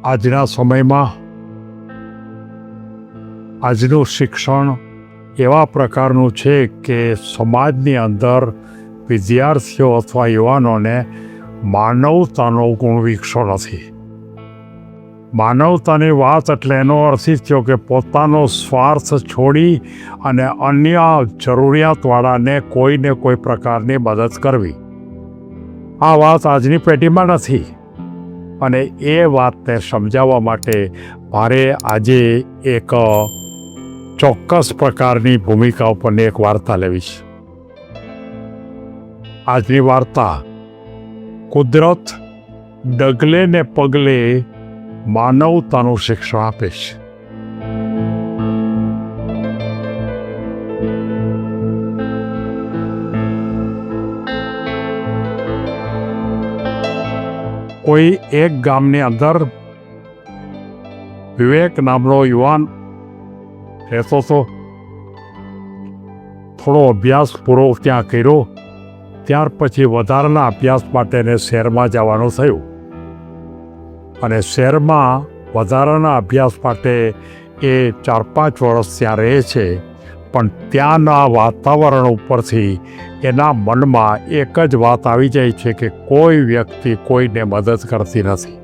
આજના સમયમાં આજનું શિક્ષણ એવા પ્રકારનું છે કે સમાજની અંદર વિદ્યાર્થીઓ અથવા યુવાનોને માનવતાનો ગુણ વિકસ્યો નથી. માનવતાની વાત એટલે એનો અર્થ એ થયો કે પોતાનો સ્વાર્થ છોડી અને અન્ય જરૂરિયાતવાળાને કોઈને કોઈ પ્રકારની મદદ કરવી. આ વાત આજની પેઢીમાં નથી. અને એ વાતને સમજાવવા માટે મારે આજે એક ચોક્કસ પ્રકારની ભૂમિકા ઉપરની એક વાર્તા લેવી છે. આજની વાર્તા કુદરત ડગલે ને પગલે માનવતાનું શિક્ષણ આપે છે. કોઈ એક ગામની અંદર વિવેક નામનો યુવાન રહેતો હતો. થોડો અભ્યાસ પૂરો ત્યાં કર્યો. ત્યાર પછી વધારાના અભ્યાસ માટે એને શહેરમાં જવાનું થયું. અને શહેરમાં વધારાના અભ્યાસ માટે એ 4-5 વર્ષ ત્યાં રહે છે. પણ ત્યાંના વાતાવરણ ઉપરથી એના મનમાં એક જ વાત આવી જાય છે કે કોઈ વ્યક્તિ કોઈને મદદ કરતી નથી.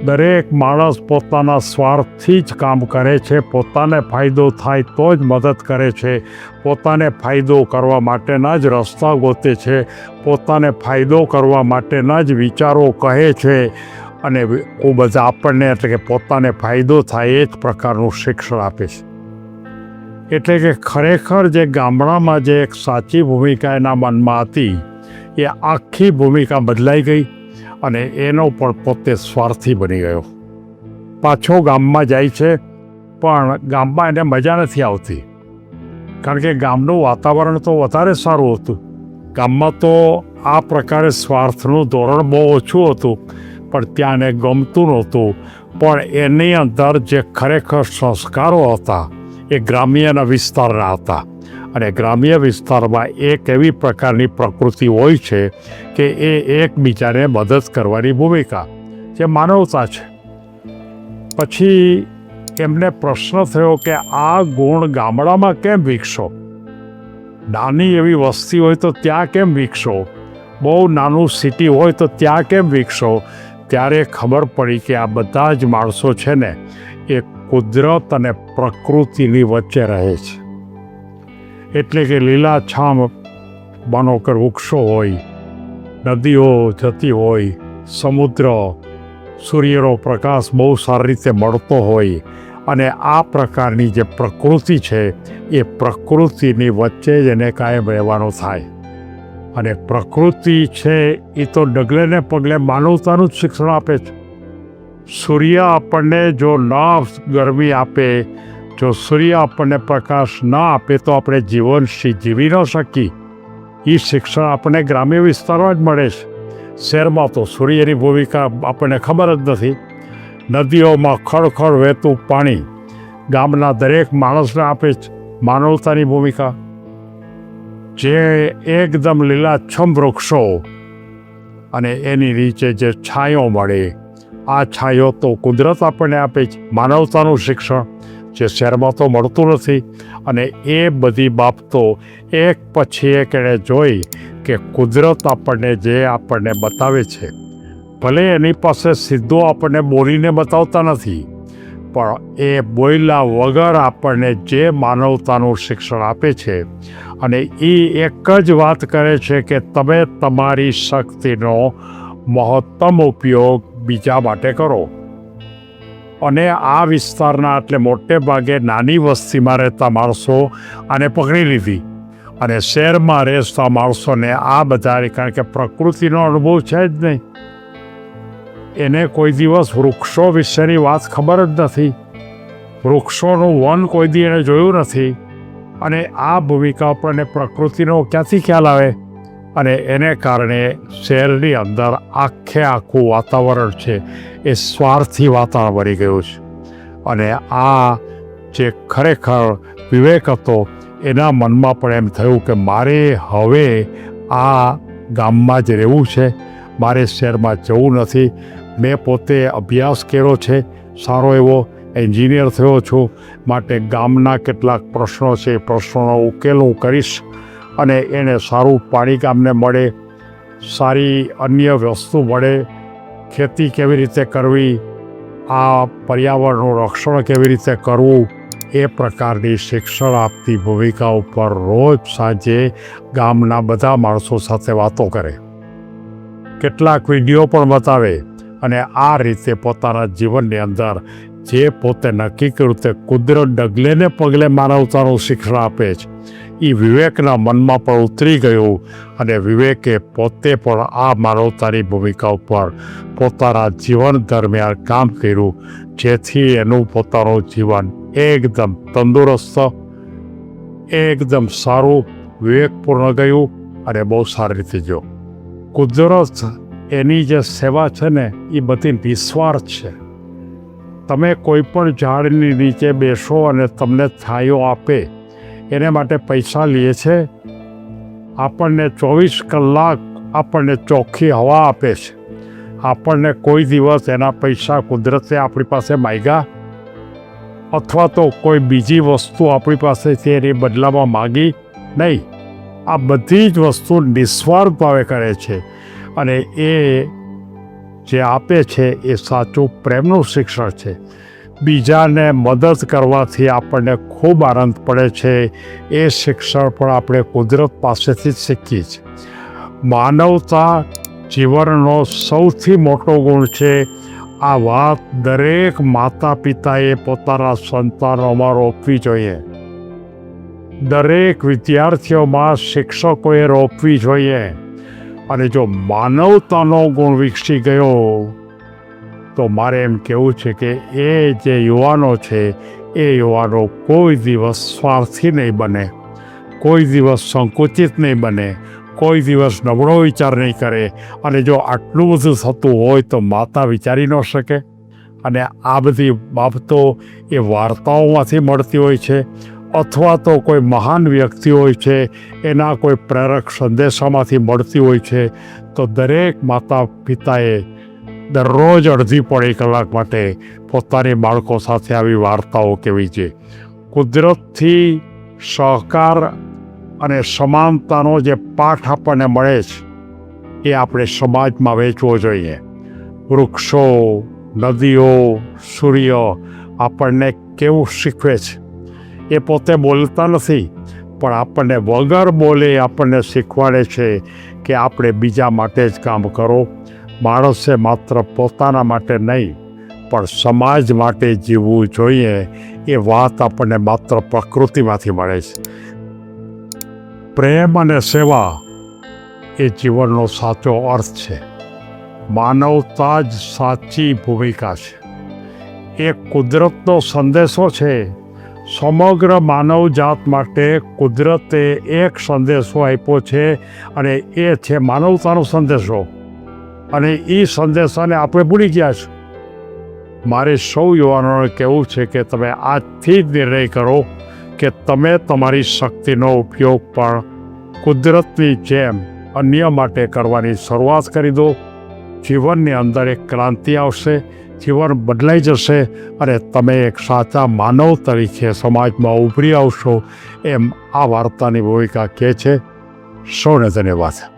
દરેક માણસ પોતાના સ્વાર્થથી જ કામ કરે છે. પોતાને ફાયદો થાય તો જ મદદ કરે છે. પોતાને ફાયદો કરવા માટેના જ રસ્તા ગોતે છે. પોતાને ફાયદો કરવા માટેના જ વિચારો કહે છે. અને ખૂબ બધા આપણને એટલે કે પોતાને ફાયદો થાય એ જ પ્રકારનું શિક્ષણ આપે છે. એટલે કે ખરેખર જે ગામડામાં જે એક સાચી ભૂમિકા એના મનમાં હતી એ આખી ભૂમિકા બદલાઈ ગઈ અને એનો પણ પોતે સ્વાર્થી બની ગયો. પાછો ગામમાં જાય છે પણ ગામમાં એને મજા નથી આવતી. કારણ કે ગામનું વાતાવરણ તો વધારે સારું હતું. ગામમાં તો આ પ્રકારે સ્વાર્થનું ધોરણ બહુ ઓછું હતું પણ ત્યાં એને ગમતું નહોતું. પણ એની અંદર જે ખરેખર સંસ્કારો હતા એ ગ્રામ્યના વિસ્તારના હતા. અને ગ્રામ્ય વિસ્તારમાં એક એવી પ્રકારની પ્રકૃતિ હોય છે કે એ એકબીજાને મદદ કરવાની ભૂમિકા જે માનવતા છે. પછી એમને પ્રશ્ન થયો કે આ ગુણ ગામડામાં કેમ વિકસો? નાની એવી વસ્તી હોય તો ત્યાં કેમ વિકસો? બહુ નાનું સિટી હોય તો ત્યાં કેમ વિકસો? ત્યારે ખબર પડી કે આ બધા જ માણસો છે ને એ કુદરત અને પ્રકૃતિની વચ્ચે રહે છે. એટલે કે લીલાછામ માનો કે વૃક્ષો હોય, નદીઓ જતી હોય, સમુદ્ર, સૂર્યનો પ્રકાશ બહુ સારી રીતે મળતો હોય અને આ પ્રકારની જે પ્રકૃતિ છે એ પ્રકૃતિની વચ્ચે જ એને કાયમ રહેવાનું થાય. અને પ્રકૃતિ છે એ તો ડગલે ને પગલે માનવતાનું જ શિક્ષણ આપે છે. સૂર્ય આપણને જો ન ગરમી આપે, જો સૂર્ય આપણને પ્રકાશ ન આપે તો આપણે જીવન જીવી ન શકીએ. એ શિક્ષણ આપણને ગ્રામ્ય વિસ્તારમાં જ મળે છે. શહેરમાં તો સૂર્યની ભૂમિકા આપણને ખબર જ નથી. નદીઓમાં ખળખળ વહેતું પાણી ગામના દરેક માણસને આપે છે. માનવતાની ભૂમિકા જે એકદમ લીલાછમ વૃક્ષો અને એની નીચે જે છાંયો મળે, આ છાંયો તો કુદરત આપણને આપે છે. માનવતાનું શિક્ષણ જે શહેરમાં તો મળતું નથી. અને એ બધી બાબતો એક પછી એક એણે જોઈ કે કુદરત આપણને જે આપણને બતાવે છે, ભલે એની પાસે સીધો આપણને બોલીને બતાવતા નથી પણ એ બોલ્યા વગર આપણને જે માનવતાનું શિક્ષણ આપે છે. અને એ એક જ વાત કરે છે કે તમે તમારી શક્તિનો મહત્તમ ઉપયોગ બીજા માટે કરો. અને આ વિસ્તારના એટલે મોટે ભાગે નાની વસ્તીમાં રહેતા માણસો આને પકડી લીધી. અને શહેરમાં રહેતા માણસોને આ બધા, કારણ કે પ્રકૃતિનો અનુભવ છે જ નહીં, એને કોઈ દિવસ વૃક્ષો વિશેની વાત ખબર જ નથી. વૃક્ષોનું વન કોઈ દી એને જોયું નથી. અને આ ભૂમિકા પર એને પ્રકૃતિનો ક્યાંથી ખ્યાલ આવે? અને એને કારણે શહેરની અંદર આખું વાતાવરણ છે એ સ્વાર્થી વાતાવરણ બની ગયું છે. અને આ જે ખરેખર વિવેક હતો એના મનમાં પણ એમ થયું કે મારે હવે આ ગામમાં જ રહેવું છે, મારે શહેરમાં જવું નથી. મેં પોતે અભ્યાસ કર્યો છે, સારો એવો એન્જિનિયર થયો છું, માટે ગામના કેટલાક પ્રશ્નો છે એ પ્રશ્નોનો ઉકેલ હું કરીશ અને એને સારું પાણી ગામને મળે, સારી અન્ય વસ્તુ મળે, ખેતી કેવી રીતે કરવી, આ પર્યાવરણનું રક્ષણ કેવી રીતે કરવું, એ પ્રકારની શિક્ષણ આપતી ભૂમિકા ઉપર રોજ સાંજે ગામના બધા માણસો સાથે વાતો કરે, કેટલાક વિડીયો પણ બતાવે અને આ રીતે પોતાના જીવનની અંદર જે પોતે નક્કી કર્યું તે કુદરત ડગલે ને પગલે માનવતાનું શિક્ષણ આપે છે. એ વિવેકના મનમાં પણ ઉતરી ગયું અને વિવેકે પોતે પણ આ માનવતાની ભૂમિકા ઉપર પોતાના જીવન દરમિયાન કામ કર્યું, જેથી એનું પોતાનું જીવન એકદમ તંદુરસ્ત, એકદમ સારું, વિવેકપૂર્ણ ગયું અને બહુ સારી રીતે ગયો. કુદરત એની જે સેવા છે ને એ બધી નિસ્વાર્થ છે. તમે કોઈ પણ ઝાડની નીચે બેસો અને તમને છાંયો આપે, એને માટે પૈસા લે છે? આપણને 24 કલાક આપણને ચોખ્ખી હવા આપે છે. આપણને કોઈ દિવસ એના પૈસા કુદરતે આપણી પાસે માગ્યા અથવા તો કોઈ બીજી વસ્તુ આપણી પાસેથી એની બદલામાં માગી નહીં. આ બધી જ વસ્તુ નિસ્વાર્થ ભાવે કરે છે અને એ જે આપે છે એ સાચું પ્રેમનું શિક્ષણ છે. બીજાને મદદ કરવાથી આપણને ખૂબ આનંદ પડે છે. એ શિક્ષણ પણ આપણે કુદરત પાસેથી જ શીખીએ છીએ. માનવતા જીવનનો સૌથી મોટો ગુણ છે. આ વાત દરેક માતા પિતાએ પોતાના સંતાનોમાં રોપવી જોઈએ. દરેક વિદ્યાર્થીઓમાં શિક્ષકોએ રોપવી જોઈએ. અને જો માનવતાનો ગુણ વિકસી ગયો તો મારે એમ કહેવું છે કે એ જે યુવાનો છે એ યુવાનો કોઈ દિવસ સ્વાર્થી નહીં બને, કોઈ દિવસ સંકુચિત નહીં બને, કોઈ દિવસ નબળો વિચાર નહીં કરે. અને જો આટલું બધું થતું હોય તો માતા વિચારી ન શકે. અને આ બધી બાબતો એ વાર્તાઓમાંથી મળતી હોય છે અથવા તો કોઈ મહાન વ્યક્તિ હોય છે એના કોઈ પ્રેરક સંદેશામાંથી મળતી હોય છે. તો દરેક માતા પિતાએ દરરોજ અડધી પોણી કલાક માટે પોતાની બાળકો સાથે આવી વાર્તાઓ કહેવી છે. કુદરતથી સહકાર અને સમાનતાનો જે પાઠ આપણને મળે છે એ આપણે સમાજમાં વેચવો જોઈએ. વૃક્ષો, નદીઓ, સૂર્ય આપણને કેવું શીખવે છે. એ પોતે બોલતા નથી પણ આપણને વગર બોલે આપણને શીખવાડે છે કે આપણે બીજા માટે જ કામ કરો. માણસે માત્ર પોતાના માટે નહીં પણ સમાજ માટે જીવવું જોઈએ. એ વાત આપણને માત્ર પ્રકૃતિમાંથી મળે છે. પ્રેમ અને સેવા એ જીવનનો સાચો અર્થ છે. માનવતા જ સાચી ભૂમિકા છે. એ કુદરતનો સંદેશો છે. સમગ્ર માનવજાત માટે કુદરતે એક સંદેશો આપ્યો છે અને એ છે માનવતાનો સંદેશો. અને એ સંદેશાને આપણે ભૂલી ગયા છે. મારે સૌ યુવાનોને કહેવું છે કે તમે આજથી જ નિર્ણય કરો કે તમે તમારી શક્તિનો ઉપયોગ પણ કુદરતની જેમ અન્ય માટે કરવાની શરૂઆત કરી દો. જીવનની અંદર એક ક્રાંતિ આવશે, જીવન બદલાઈ જશે અને તમે એક સાચા માનવ તરીકે સમાજમાં ઉભરી આવશો એમ આ વાર્તાની ભૂમિકા કહે છે. સૌને ધન્યવાદ.